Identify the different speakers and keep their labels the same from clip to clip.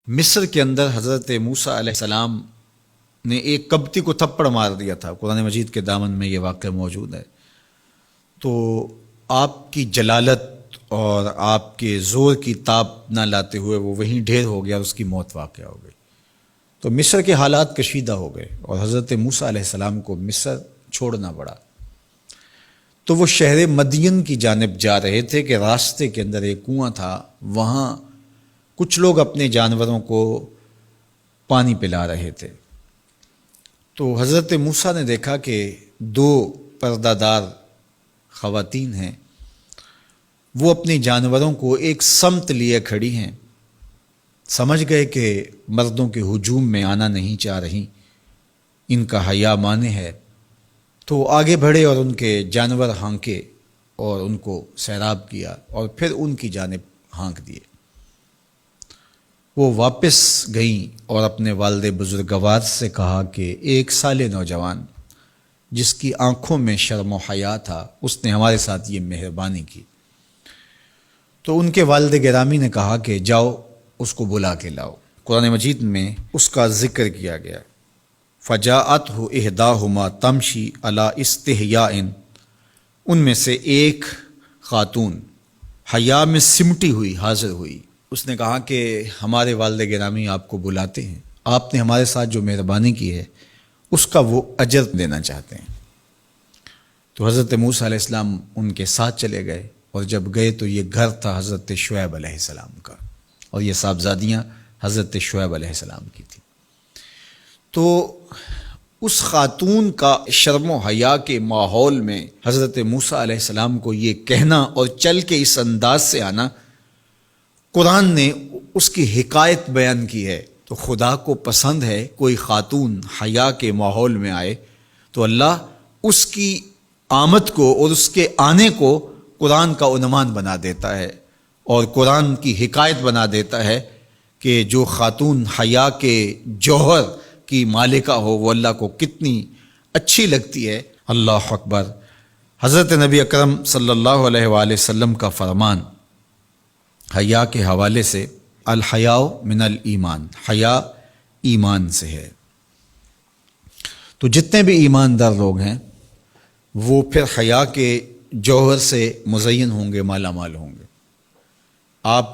Speaker 1: مصر کے اندر حضرت موسیٰ علیہ السلام نے ایک کبتی کو تھپڑ مار دیا تھا۔ قرآن مجید کے دامن میں یہ واقعہ موجود ہے۔ تو آپ کی جلالت اور آپ کے زور کی تاب نہ لاتے ہوئے وہ وہیں ڈھیر ہو گیا اور اس کی موت واقع ہو گئی۔ تو مصر کے حالات کشیدہ ہو گئے اور حضرت موسیٰ علیہ السلام کو مصر چھوڑنا پڑا۔ تو وہ شہر مدین کی جانب جا رہے تھے کہ راستے کے اندر ایک کنواں تھا، وہاں کچھ لوگ اپنے جانوروں کو پانی پلا رہے تھے۔ تو حضرت موسیٰ نے دیکھا کہ دو پردہ دار خواتین ہیں، وہ اپنے جانوروں کو ایک سمت لیے کھڑی ہیں۔ سمجھ گئے کہ مردوں کے ہجوم میں آنا نہیں چاہ رہی، ان کا حیا مانے ہے۔ تو آگے بڑھے اور ان کے جانور ہانکے اور ان کو سیراب کیا اور پھر ان کی جانب ہانک دیے۔ وہ واپس گئیں اور اپنے والد بزرگوار سے کہا کہ ایک سال نوجوان جس کی آنکھوں میں شرم و حیا تھا، اس نے ہمارے ساتھ یہ مہربانی کی۔ تو ان کے والد گرامی نے کہا کہ جاؤ اس کو بلا کے لاؤ۔ قرآن مجید میں اس کا ذکر کیا گیا۔ فجاءتہ احداہما تمشی علی استحیاء، ان میں سے ایک خاتون حیا میں سمٹی ہوئی حاضر ہوئی۔ اس نے کہا کہ ہمارے والد گرامی آپ کو بلاتے ہیں، آپ نے ہمارے ساتھ جو مہربانی کی ہے اس کا وہ اجر دینا چاہتے ہیں۔ تو حضرت موسیٰ علیہ السلام ان کے ساتھ چلے گئے، اور جب گئے تو یہ گھر تھا حضرت شعیب علیہ السلام کا، اور یہ صاحبزادیاں حضرت شعیب علیہ السلام کی تھیں۔ تو اس خاتون کا شرم و حیا کے ماحول میں حضرت موسیٰ علیہ السلام کو یہ کہنا اور چل کے اس انداز سے آنا، قرآن نے اس کی حکایت بیان کی ہے۔ تو خدا کو پسند ہے کوئی خاتون حیا کے ماحول میں آئے تو اللہ اس کی آمد کو اور اس کے آنے کو قرآن کا عنوان بنا دیتا ہے، اور قرآن کی حکایت بنا دیتا ہے کہ جو خاتون حیا کے جوہر کی مالکہ ہو وہ اللہ کو کتنی اچھی لگتی ہے۔ اللہ اکبر۔ حضرت نبی اکرم صلی اللہ علیہ وآلہ وسلم کا فرمان حیا کے حوالے سے، الحیاء من الایمان، حیا ایمان سے ہے۔ تو جتنے بھی ایماندار لوگ ہیں وہ پھر حیا کے جوہر سے مزین ہوں گے، مالا مال ہوں گے۔ آپ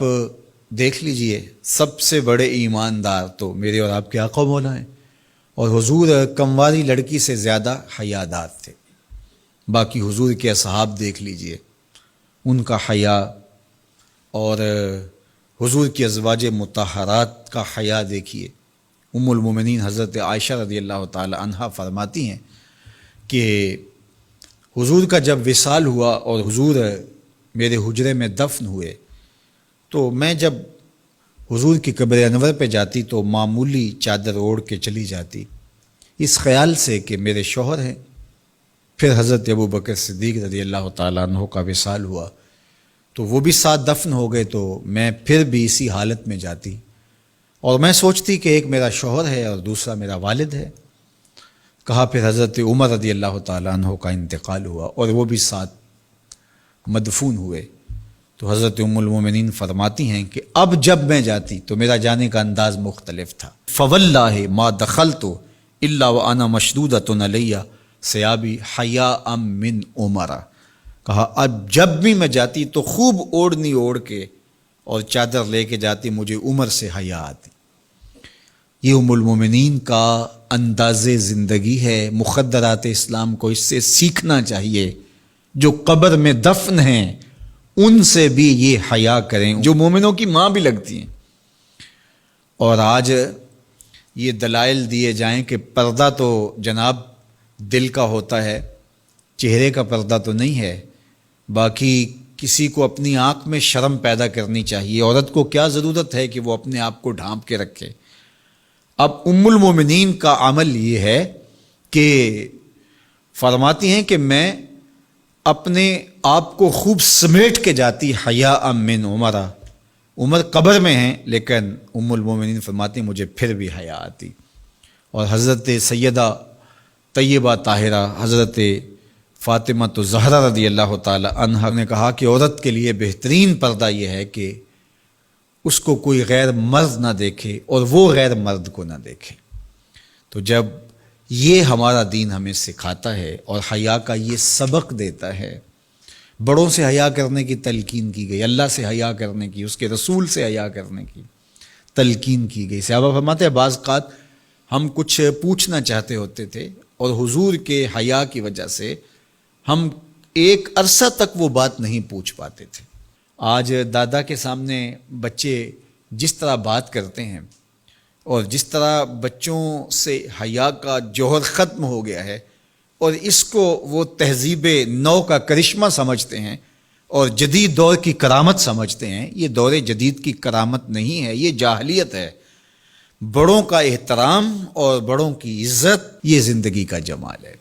Speaker 1: دیکھ لیجئے سب سے بڑے ایماندار تو میرے اور آپ کے آقا مولا ہیں، اور حضور کمواری لڑکی سے زیادہ حیادار تھے۔ باقی حضور کے اصحاب دیکھ لیجئے، ان کا حیا، اور حضور کی ازواج مطہرات کا حیا دیکھیے۔ ام المومنین حضرت عائشہ رضی اللہ تعالی عنہا فرماتی ہیں کہ حضور کا جب وصال ہوا اور حضور میرے حجرے میں دفن ہوئے، تو میں جب حضور کی قبر انور پہ جاتی تو معمولی چادر اوڑھ کے چلی جاتی، اس خیال سے کہ میرے شوہر ہیں۔ پھر حضرت ابوبکر صدیق رضی اللہ تعالیٰ عنہ کا وصال ہوا تو وہ بھی ساتھ دفن ہو گئے، تو میں پھر بھی اسی حالت میں جاتی، اور میں سوچتی کہ ایک میرا شوہر ہے اور دوسرا میرا والد ہے۔ کہا پھر حضرت عمر رضی اللہ تعالیٰ عنہ کا انتقال ہوا اور وہ بھی ساتھ مدفون ہوئے۔ تو حضرت ام المومنین فرماتی ہیں کہ اب جب میں جاتی تو میرا جانے کا انداز مختلف تھا۔ فواللہ ما دخلت الا وانا مشدودۃ علی ثیابی حیاء من عمر۔ کہا اب جب بھی میں جاتی تو خوب اوڑھنی اوڑھ کے اور چادر لے کے جاتی، مجھے عمر سے حیا آتی۔ یہ ام المومنین کا انداز زندگی ہے۔ مخدرات اسلام کو اس سے سیکھنا چاہیے۔ جو قبر میں دفن ہیں ان سے بھی یہ حیا کریں، جو مومنوں کی ماں بھی لگتی ہیں۔ اور آج یہ دلائل دیے جائیں کہ پردہ تو جناب دل کا ہوتا ہے، چہرے کا پردہ تو نہیں ہے۔ باقی کسی کو اپنی آنکھ میں شرم پیدا کرنی چاہیے۔ عورت کو کیا ضرورت ہے کہ وہ اپنے آپ کو ڈھانپ کے رکھے؟ اب ام المومنین کا عمل یہ ہے کہ فرماتی ہیں کہ میں اپنے آپ کو خوب سمیٹ کے جاتی حیاء من عمر۔ عمر قبر میں ہیں لیکن ام المومنین فرماتی ہیں مجھے پھر بھی حیا آتی۔ اور حضرت سیدہ طیبہ طاہرہ حضرت فاطمہ زہرا رضی اللہ تعالی عنہا نے کہا کہ عورت کے لیے بہترین پردہ یہ ہے کہ اس کو کوئی غیر مرد نہ دیکھے اور وہ غیر مرد کو نہ دیکھے۔ تو جب یہ ہمارا دین ہمیں سکھاتا ہے اور حیا کا یہ سبق دیتا ہے، بڑوں سے حیا کرنے کی تلقین کی گئی، اللہ سے حیا کرنے کی، اس کے رسول سے حیا کرنے کی تلقین کی گئی۔ صحابہ فرماتے ہیں بعض اوقات ہم کچھ پوچھنا چاہتے ہوتے تھے اور حضور کے حیا کی وجہ سے ہم ایک عرصہ تک وہ بات نہیں پوچھ پاتے تھے۔ آج دادا کے سامنے بچے جس طرح بات کرتے ہیں اور جس طرح بچوں سے حیا کا جوہر ختم ہو گیا ہے اور اس کو وہ تہذیب نو کا کرشمہ سمجھتے ہیں اور جدید دور کی کرامت سمجھتے ہیں، یہ دور جدید کی کرامت نہیں ہے، یہ جاہلیت ہے۔ بڑوں کا احترام اور بڑوں کی عزت یہ زندگی کا جمال ہے۔